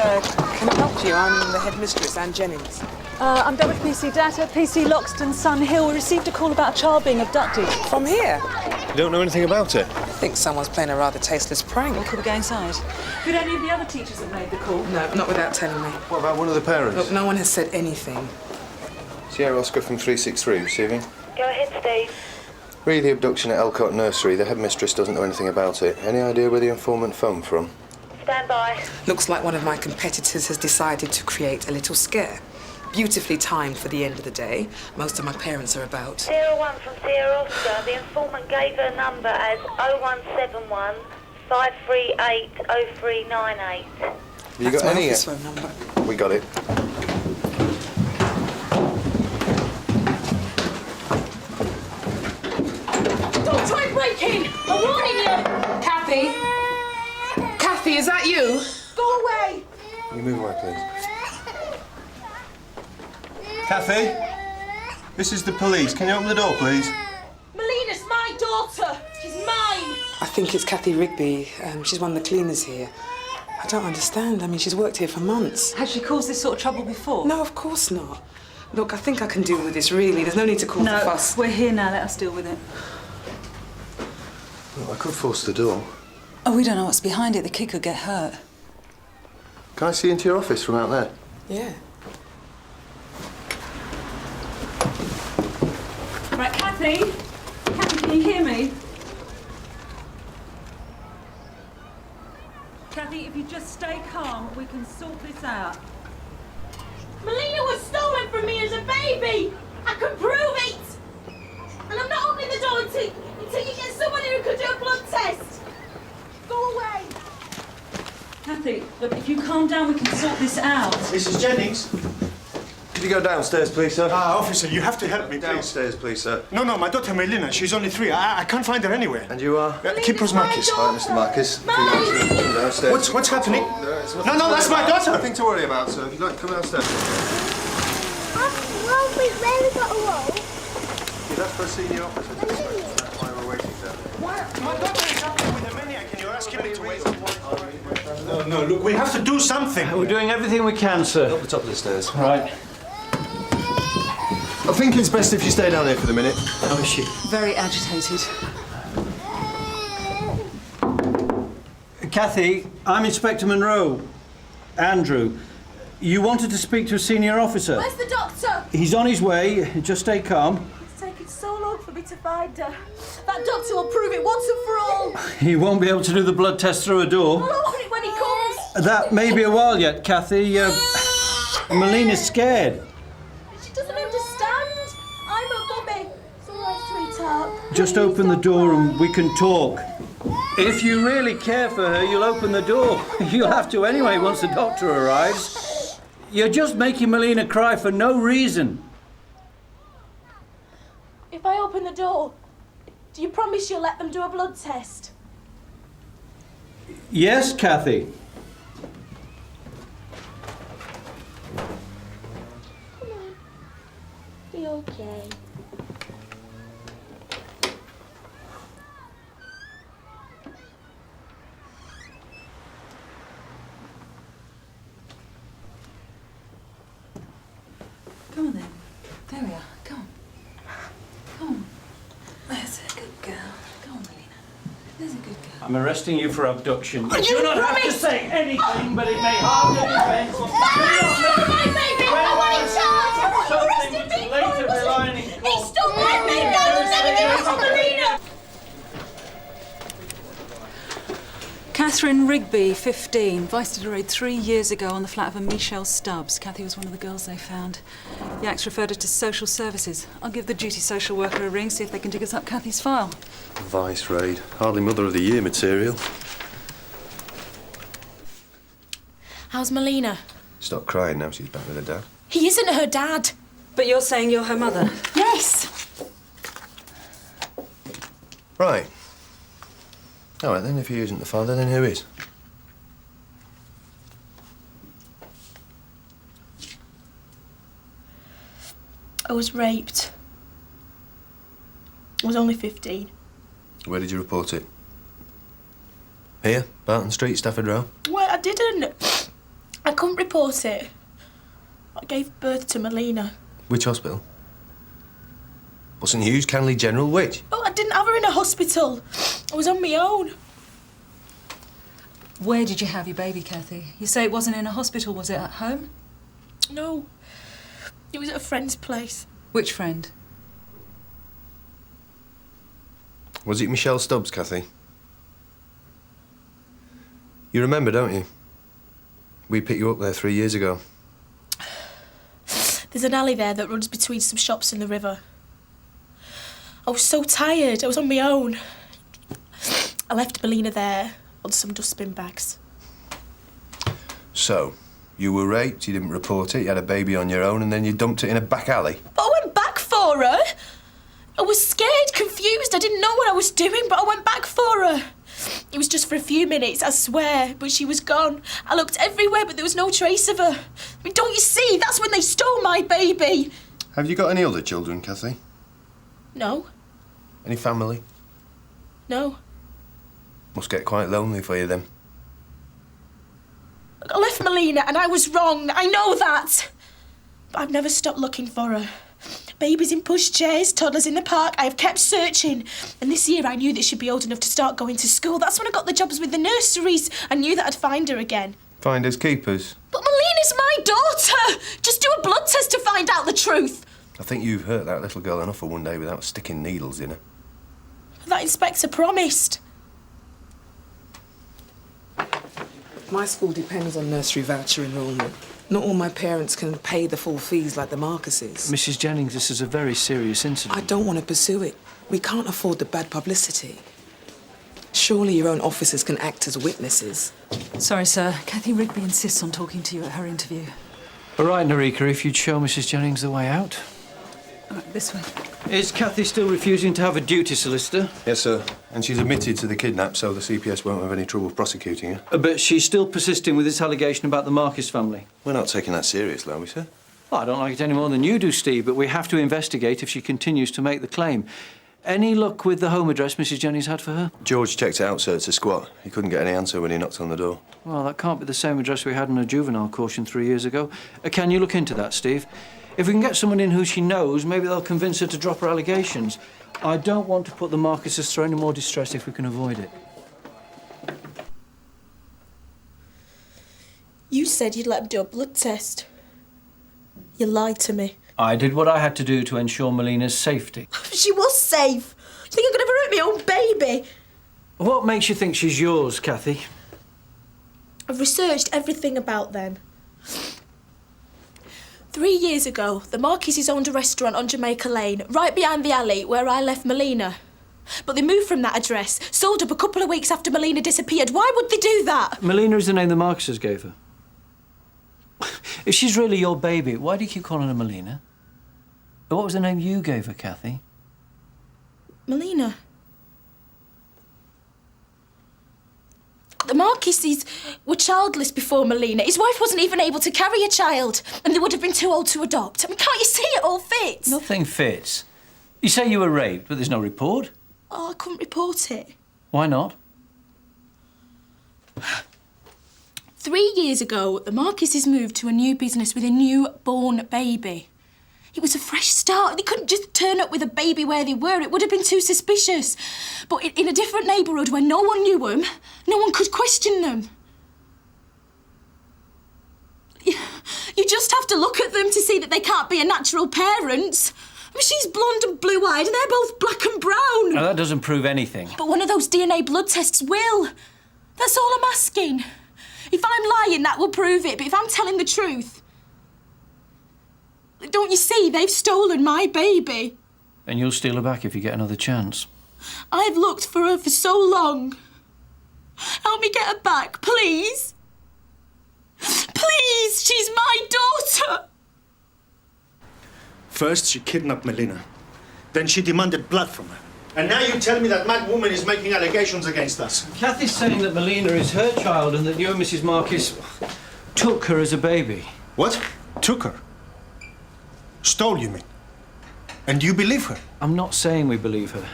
Can I help you? I'm the headmistress, Anne Jennings. I'm W.P.C. Datta, PC Loxton, Sun Hill. We received a call about a child being abducted. From here? You don't know anything about it? I think someone's playing a rather tasteless prank. Well, could we go inside? Could any of the other teachers have made the call? No, not without telling me. What about one of the parents? Look, no one has said anything. Sierra Oscar from 363, receiving. Go ahead, Steve. Read the abduction at Elcott Nursery. The headmistress doesn't know anything about it. Any idea where the informant phoned from? Stand by. Looks like one of my competitors has decided to create a little scare. Beautifully timed for the end of the day. Most of my parents are about. 01 from Sierra Oscar. The informant gave her number as 0171 538 0398. Have you got my any? office phone number. We got it. Don't try and break in! I'm warning you! Cathy? Cathy, is that you? Go away! You move away, please. Cathy? This is the police. Can you open the door, please? Melina's my daughter! She's mine! I think it's Cathy Rigby. She's one of the cleaners here. I don't understand. I mean, she's worked here for months. Has she caused this sort of trouble before? No, of course not. Look, I think I can deal with this, really. There's no need to cause a fuss. We're here now. Let us deal with it. Well, I could force the door. Oh, we don't know what's behind it. The kid could get hurt. Can I see into your office from out there? Yeah. Right, Cathy? Cathy, can you hear me? Cathy, if you just stay calm, we can sort this out. Melina was stolen from me as a baby! I can prove it! And I'm not opening the door until you get someone who could do a blood test! Go away! Cathy, look, if you calm down, we can sort this out. Mrs. Jennings? Could you go downstairs, please, sir? Officer, you have to help me, please. Downstairs, please, sir. No, my daughter Melina, she's only 3. I can't find her anywhere. And you are? Keeper's Marcus. All right, Mr. Marcus. Come downstairs. What's happening? No, that's my daughter. Nothing to worry about, sir. If you'd like to come downstairs. Well, we've really got a roll. That's for a senior officer. That's why we're waiting there. My daughter is up here with a maniac and you're asking me to wait. No, look, we have to do something. We're doing everything we can, sir. Up the top of the stairs. Right. I think it's best if you stay down here for the minute. How is she? Very agitated. Cathy, I'm Inspector Monroe. Andrew, you wanted to speak to a senior officer. Where's the doctor? He's on his way. Just stay calm. It's taken so long for me to find her. That doctor will prove it once and for all. He won't be able to do the blood test through a door. I'll open it when he comes. That may be a while yet, Cathy. Melina's scared. She doesn't understand. I'm a mummy. It's all right, sweetheart. Just Please open the don't door cry. and we can talk. If you really care for her, you'll open the door. You'll have to anyway once the doctor arrives. You're just making Melina cry for no reason. If I open the door, do you promise you'll let them do a blood test? Yes, Cathy. Come on. Be okay. Come on then. There we are. Come on. Come on. There's a good girl. Come on, Melina. There's a good girl. I'm arresting you for abduction. You do not have to promised- say anything, but it may harm your defense. My baby! I want in charge! Something Arrested which me! later will line in He court. stole my baby! I will never give it to Melina! Catherine Rigby, 15, vice to raid 3 years ago on the flat of a Michelle Stubbs. Cathy was one of the girls they found. Yaks referred her to social services. I'll give the duty social worker a ring, see if they can dig us up Cathy's file. Vice raid. Hardly Mother of the Year material. How's Melina? Stop crying now, she's back with her dad. He isn't her dad. But you're saying you're her mother? Yes. Right. All right, then, if he isn't the father, then who is? I was raped. I was only 15. Where did you report it? Here? Barton Street, Stafford Row? Well, I didn't. I couldn't report it. I gave birth to Melina. Which hospital? Wasn't Hughes Canley General? Which? Oh, I didn't have her in a hospital. I was on my own. Where did you have your baby, Cathy? You say it wasn't in a hospital, was it at home? No. It was at a friend's place. Which friend? Was it Michelle Stubbs, Cathy? You remember, don't you? We picked you up there 3 years ago. There's an alley there that runs between some shops and the river. I was so tired. I was on my own. I left Melina there on some dustbin bags. So, you were raped, you didn't report it, you had a baby on your own, and then you dumped it in a back alley. But I went back for her. I was scared, confused. I didn't know what I was doing, but I went back for her. It was just for a few minutes, I swear, but she was gone. I looked everywhere, but there was no trace of her. I mean, don't you see? That's when they stole my baby. Have you got any other children, Cathy? No. Any family? No. Must get quite lonely for you then. Look, I left Melina and I was wrong. I know that. But I've never stopped looking for her. Babies in pushchairs, toddlers in the park. I have kept searching. And this year I knew that she'd be old enough to start going to school. That's when I got the jobs with the nurseries. I knew that I'd find her again. Finders keepers? But Melina's my daughter. Just do a blood test to find out the truth. I think you've hurt that little girl enough for one day without sticking needles in her. That inspector promised. My school depends on nursery voucher enrolment. Not all my parents can pay the full fees like the Marcuses. Mrs. Jennings, this is a very serious incident. I don't want to pursue it. We can't afford the bad publicity. Surely your own officers can act as witnesses. Sorry, sir. Cathy Rigby insists on talking to you at her interview. All right, Narika, if you'd show Mrs. Jennings the way out. Right, this way. Is Cathy still refusing to have a duty solicitor? Yes, sir. And she's admitted to the kidnap, so the CPS won't have any trouble prosecuting her. But she's still persisting with this allegation about the Marcus family. We're not taking that seriously, are we, sir? Well, I don't like it any more than you do, Steve, but we have to investigate if she continues to make the claim. Any luck with the home address Mrs. Jennings had for her? George checked it out, sir. It's a squat. He couldn't get any answer when he knocked on the door. Well, that can't be the same address we had in a juvenile caution 3 years ago. Can you look into that, Steve? If we can get someone in who she knows, maybe they'll convince her to drop her allegations. I don't want to put the Marcuses through any more distress if we can avoid it. You said you'd let him do a blood test. You lied to me. I did what I had to do to ensure Melina's safety. She was safe. You think I could ever hurt my own baby? What makes you think she's yours, Cathy? I've researched everything about them. 3 years ago, the Marcuses owned a restaurant on Jamaica Lane, right behind the alley where I left Melina. But they moved from that address, sold up a couple of weeks after Melina disappeared. Why would they do that? Melina is the name the Marcuses gave her. If she's really your baby, why do you keep calling her Melina? What was the name you gave her, Cathy? Melina. The Marcuses were childless before Melina. His wife wasn't even able to carry a child, and they would have been too old to adopt. I mean, can't you see it all fits? Nothing fits. You say you were raped, but there's no report. Oh, I couldn't report it. Why not? 3 years ago, the Marcuses moved to a new business with a newborn baby. It was a fresh start. They couldn't just turn up with a baby where they were. It would have been too suspicious. But in a different neighbourhood where no one knew them, no one could question them. You just have to look at them to see that they can't be a natural parents. I mean, she's blonde and blue-eyed and they're both black and brown. Now, that doesn't prove anything. But one of those DNA blood tests will. That's all I'm asking. If I'm lying, that will prove it. But if I'm telling the truth... Don't you see? They've stolen my baby. And you'll steal her back if you get another chance. I've looked for her for so long. Help me get her back, please. Please, she's my daughter. First, she kidnapped Melina. Then she demanded blood from her. And now you tell me that mad woman is making allegations against us. Cathy's saying that Melina is her child and that you and Mrs. Marcus took her as a baby. What? Took her? Stole, you mean? And you believe her? I'm not saying we believe her.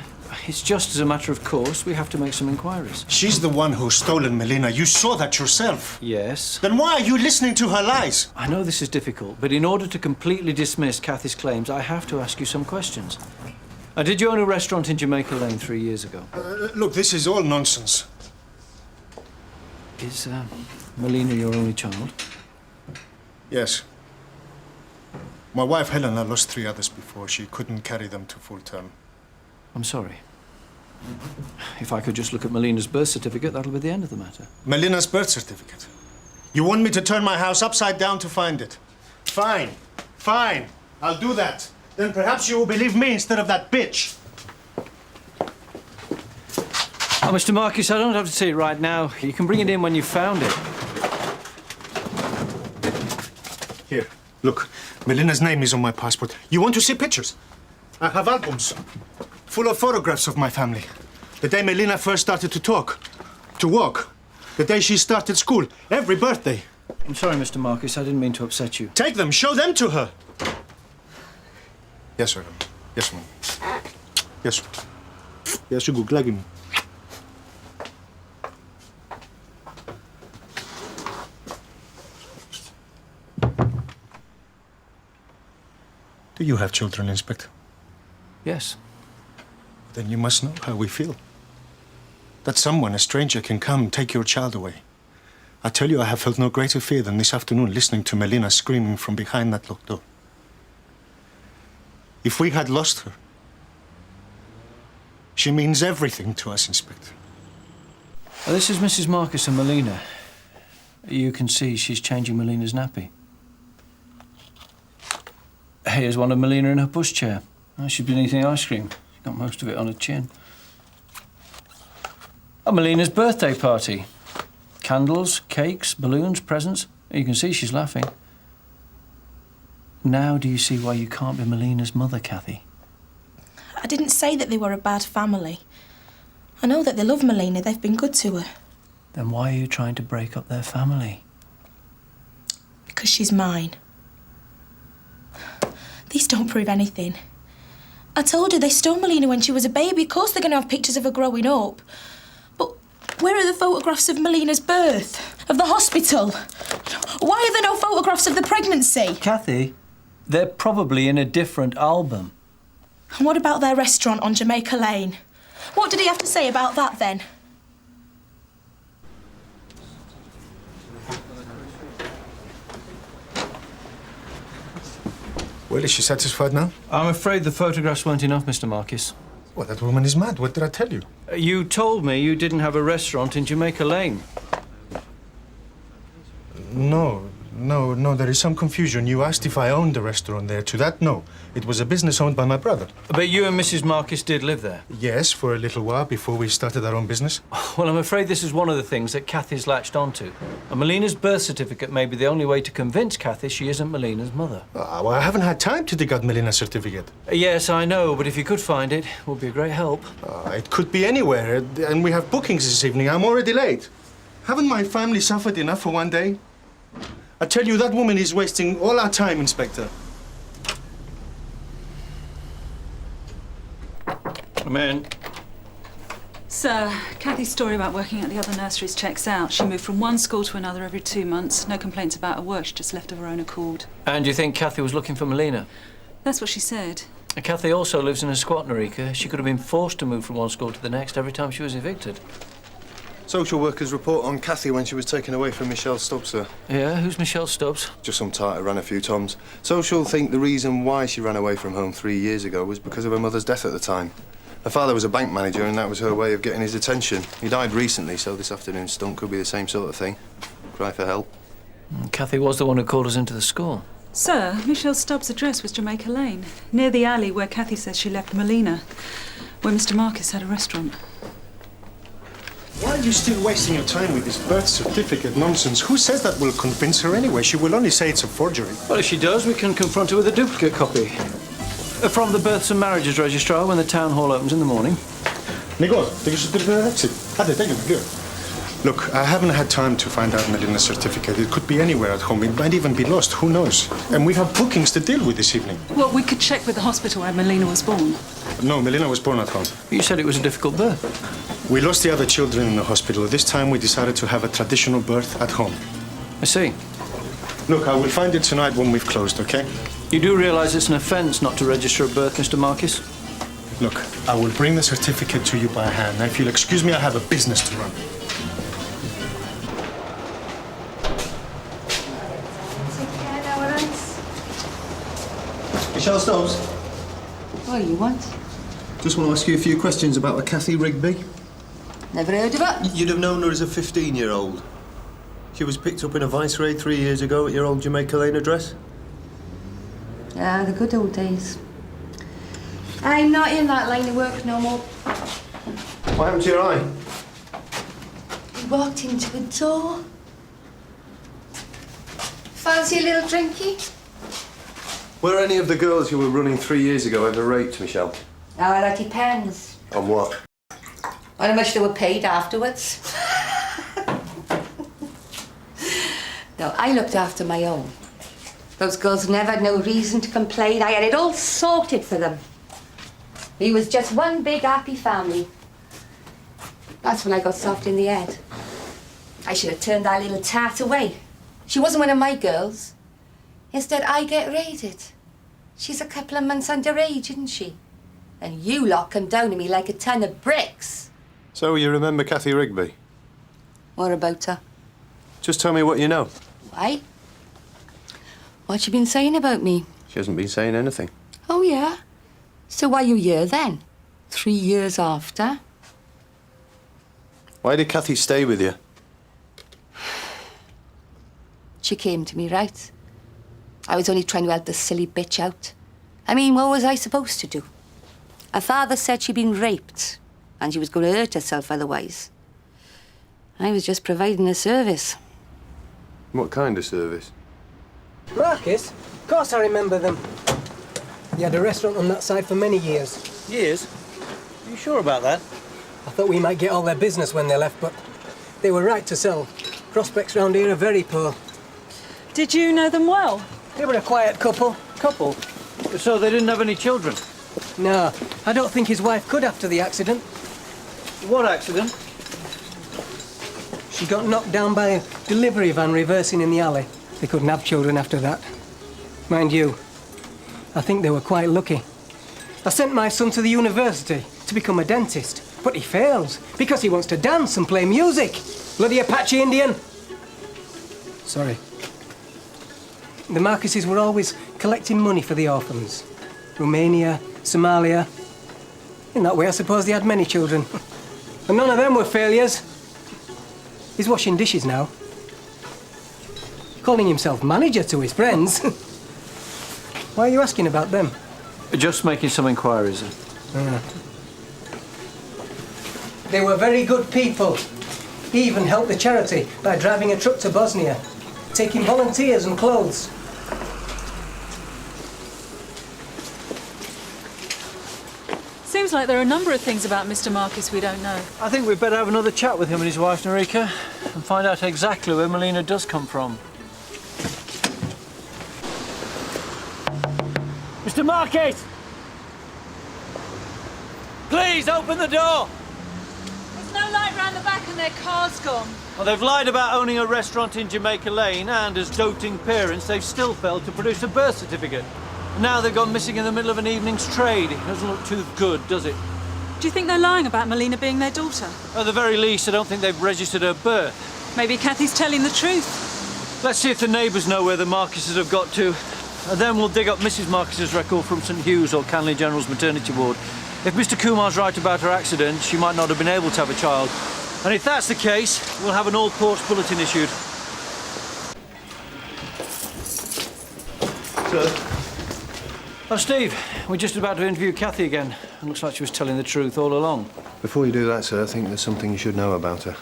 It's just as a matter of course, we have to make some inquiries. She's the one who's stolen Melina. You saw that yourself. Yes. Then why are you listening to her lies? I know this is difficult, but in order to completely dismiss Cathy's claims, I have to ask you some questions. Did you own a restaurant in Jamaica Lane 3 years ago? Look, this is all nonsense. Is Melina your only child? Yes. My wife Helena lost 3 others before. She couldn't carry them to full term. I'm sorry. If I could just look at Melina's birth certificate, that'll be the end of the matter. Melina's birth certificate? You want me to turn my house upside down to find it? Fine. Fine. I'll do that. Then perhaps you will believe me instead of that bitch. Oh, Mr. Marcus, I don't have to see it right now. You can bring it in when you've found it. Here, look. Melina's name is on my passport. You want to see pictures? I have albums full of photographs of my family. The day Melina first started to talk, to walk. The day she started school. Every birthday. I'm sorry, Mr. Marcus. I didn't mean to upset you. Take them. Show them to her. Yes, sir. Yes, ma'am. Yes, sir. Yes, you go. Glad. Do you have children, Inspector? Yes. Then you must know how we feel. That someone, a stranger, can come take your child away. I tell you, I have felt no greater fear than this afternoon listening to Melina screaming from behind that locked door. If we had lost her, she means everything to us, Inspector. This is Mrs. Marcus and Melina. You can see she's changing Melina's nappy. Here's one of Melina in her pushchair. She's been eating ice cream. She's got most of it on her chin. Melina's birthday party. Candles, cakes, balloons, presents. You can see she's laughing. Now do you see why you can't be Melina's mother, Cathy? I didn't say that they were a bad family. I know that they love Melina. They've been good to her. Then why are you trying to break up their family? Because she's mine. These don't prove anything. I told her they stole Melina when she was a baby. Of course they're going to have pictures of her growing up. But where are the photographs of Melina's birth? Of the hospital? Why are there no photographs of the pregnancy? Cathy, they're probably in a different album. And what about their restaurant on Jamaica Lane? What did he have to say about that then? Well, is she satisfied now? I'm afraid the photographs weren't enough, Mr. Marcus. Well, that woman is mad. What did I tell you? You told me you didn't have a restaurant in Jamaica Lane. No, there is some confusion. You asked if I owned a restaurant there. To that, no. It was a business owned by my brother. But you and Mrs. Marcus did live there? Yes, for a little while before we started our own business. Well, I'm afraid this is one of the things that Cathy's latched onto. And Melina's birth certificate may be the only way to convince Cathy she isn't Melina's mother. Well, I haven't had time to dig out Melina's certificate. Yes, I know, but if you could find it, it would be a great help. It could be anywhere, and we have bookings this evening. I'm already late. Haven't my family suffered enough for one day? I tell you, that woman is wasting all our time, Inspector. Come in. Sir, Cathy's story about working at the other nurseries checks out. She moved from one school to another every 2 months. No complaints about her work. She just left of her own accord. And you think Cathy was looking for Melina? That's what she said. Cathy also lives in a squat in Eureka. She could have been forced to move from one school to the next every time she was evicted. Social workers report on Cathy when she was taken away from Michelle Stubbs, sir. Yeah, who's Michelle Stubbs? Just some tart who ran a few toms. Social think the reason why she ran away from home 3 years ago was because of her mother's death at the time. Her father was a bank manager and that was her way of getting his attention. He died recently, so this afternoon's stunt could be the same sort of thing. Cry for help. Cathy was the one who called us into the school. Sir, Michelle Stubbs' address was Jamaica Lane, near the alley where Cathy says she left Melina, where Mr. Marcus had a restaurant. Why are you still wasting your time with this birth certificate nonsense? Who says that will convince her anyway? She will only say it's a forgery. Well, if she does, we can confront her with a duplicate copy. From the Births and Marriages Registrar when the town hall opens in the morning. Nicola, take your certificate and exit. Hadi, take it, good. Look, I haven't had time to find out Melina's certificate. It could be anywhere at home. It might even be lost. Who knows? And we have bookings to deal with this evening. Well, we could check with the hospital where Melina was born. No, Melina was born at home. You said it was a difficult birth. We lost the other children in the hospital. This time we decided to have a traditional birth at home. I see. Look, I will find it tonight when we've closed, okay? You do realise it's an offence not to register a birth, Mr. Marcus? Look, I will bring the certificate to you by hand. Now, if you'll excuse me, I have a business to run. Michelle Stoves? What do you want? Just want to ask you a few questions about the Cathy Rigby. Never heard of her. You'd have known her as a 15-year-old. She was picked up in a vice raid 3 years ago at your old Jamaica Lane address. Ah, the good old days. I'm not in that line of work no more. What happened to your eye? We walked into a door. Fancy a little drinky? Were any of the girls who were running 3 years ago ever raped, Michelle? Ah, that depends. On what? On how much they were paid afterwards. No, I looked after my own. Those girls never had no reason to complain. I had it all sorted for them. We was just one big happy family. That's when I got soft in the head. I should have turned that little tart away. She wasn't one of my girls. Instead, I get raided. She's a couple of months underage, isn't she? And you lot come down to me like a ton of bricks. So you remember Cathy Rigby? What about her? Just tell me what you know. Why? What's she been saying about me? She hasn't been saying anything. Oh, yeah? So why you here then? 3 years after? Why did Cathy stay with you? She came to me, right? I was only trying to help the silly bitch out. I mean, what was I supposed to do? Her father said she'd been raped and she was going to hurt herself otherwise. I was just providing a service. What kind of service? Marcus? Of course I remember them. He had a restaurant on that side for many years. Years? Are you sure about that? I thought we might get all their business when they left, but they were right to sell. Prospects round here are very poor. Did you know them well? They were a quiet couple. Couple? So they didn't have any children? No, I don't think his wife could after the accident. What accident? She got knocked down by a delivery van reversing in the alley. They couldn't have children after that. Mind you, I think they were quite lucky. I sent my son to the university to become a dentist, but he fails because he wants to dance and play music. Bloody Apache Indian. Sorry. The Marcuses were always collecting money for the orphans. Romania, Somalia. In that way, I suppose they had many children. And none of them were failures. He's washing dishes now. Calling himself manager to his friends. Why are you asking about them? Just making some inquiries. They were very good people. He even helped the charity by driving a truck to Bosnia, taking volunteers and clothes. Seems like there are a number of things about Mr. Marcus we don't know. I think we'd better have another chat with him and his wife, Narika, and find out exactly where Melina does come from. Mr. Marcus! Please, open the door! There's no light round the back and their car's gone. Well, they've lied about owning a restaurant in Jamaica Lane, and as doting parents, they've still failed to produce a birth certificate. And now they've gone missing in the middle of an evening's trade. It doesn't look too good, does it? Do you think they're lying about Melina being their daughter? At the very least, I don't think they've registered her birth. Maybe Cathy's telling the truth. Let's see if the neighbours know where the Marcuses have got to. And then we'll dig up Mrs. Marcus's record from St Hugh's or Canley General's maternity ward. If Mr. Kumar's right about her accident, she might not have been able to have a child. And if that's the case, we'll have an all-ports bulletin issued. Sir? Oh, Steve, we're just about to interview Cathy again. It looks like she was telling the truth all along. Before you do that, sir, I think there's something you should know about her.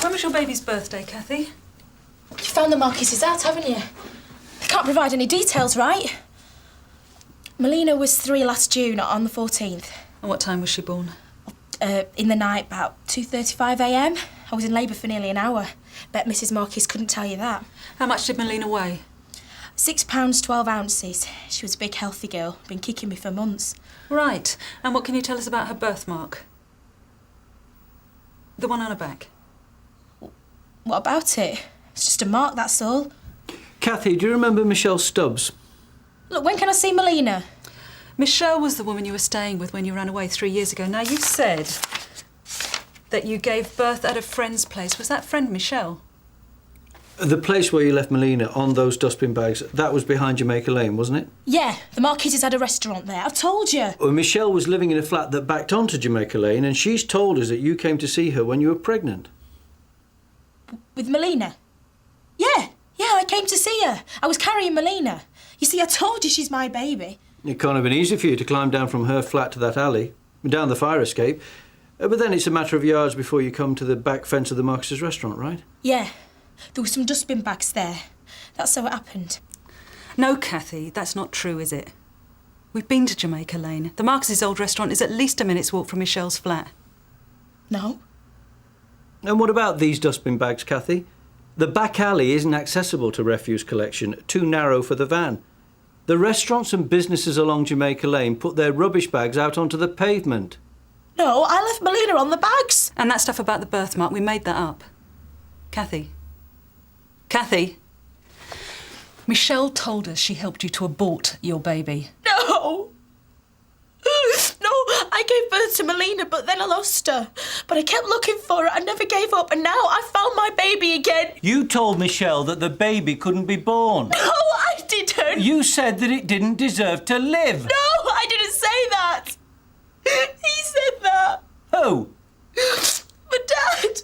When was your baby's birthday, Cathy? You found the Marcuses out, haven't you? I can't provide any details, right? Melina was 3 last June on the 14th. And what time was she born? in the night, about 2:35 a.m. I was in labour for nearly an hour. Bet Mrs. Marcus couldn't tell you that. How much did Melina weigh? 6 pounds 12 ounces. She was a big, healthy girl. Been kicking me for months. Right. And what can you tell us about her birthmark? The one on her back. What about it? It's just a mark, that's all. Cathy, do you remember Michelle Stubbs? Look, when can I see Melina? Michelle was the woman you were staying with when you ran away 3 years ago. Now, you said that you gave birth at a friend's place. Was that friend Michelle? The place where you left Melina on those dustbin bags, that was behind Jamaica Lane, wasn't it? Yeah, the Marcuses had a restaurant there. I've told you. Well, Michelle was living in a flat that backed onto Jamaica Lane, and she's told us that you came to see her when you were pregnant. With Melina? Yeah, I came to see her. I was carrying Melina. You see, I told you she's my baby. It can't have been easy for you to climb down from her flat to that alley, down the fire escape. But then it's a matter of yards before you come to the back fence of the Marcuses restaurant, right? Yeah, there were some dustbin bags there. That's how it happened. No, Cathy, that's not true, is it? We've been to Jamaica Lane. The Marcuses' old restaurant is at least a minute's walk from Michelle's flat. No. And what about these dustbin bags, Cathy? The back alley isn't accessible to refuse collection, too narrow for the van. The restaurants and businesses along Jamaica Lane put their rubbish bags out onto the pavement. No, I left Melina on the bags. And that stuff about the birthmark, we made that up. Cathy. Cathy. Michelle told us she helped you to abort your baby. No. No, I gave birth to Melina, but then I lost her. But I kept looking for her. I never gave up, and now I found my baby again. You told Michelle that the baby couldn't be born. No, I didn't. You said that it didn't deserve to live. No, I didn't say that. He said that. Who? But Dad.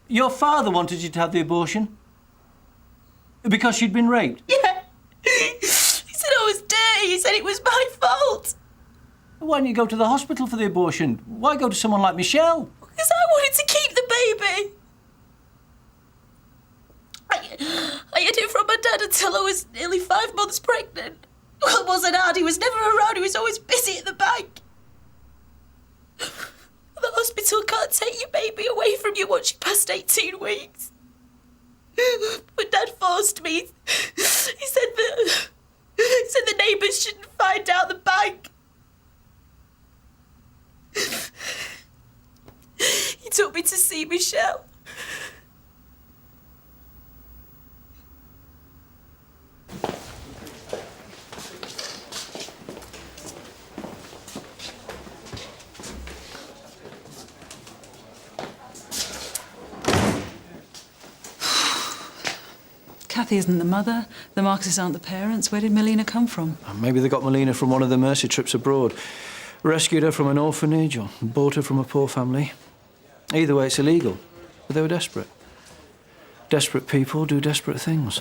Your father wanted you to have the abortion? Because she'd been raped? Yeah. He said I was dirty. He said it was my fault. Why didn't you go to the hospital for the abortion? Why go to someone like Michelle? Because I wanted to keep the baby. I hid it from my dad until I was nearly 5 months pregnant. Well, it wasn't hard. He was never around. He was always busy at the bank. The hospital can't take your baby away from you once you passed 18 weeks. But Dad forced me. He said the neighbours shouldn't find out the bank. He took me to see Michelle. Cathy isn't the mother. The Marcuses aren't the parents. Where did Melina come from? Maybe they got Melina from one of the mercy trips abroad. Rescued her from an orphanage or bought her from a poor family. Either way, it's illegal. But they were desperate. Desperate people do desperate things.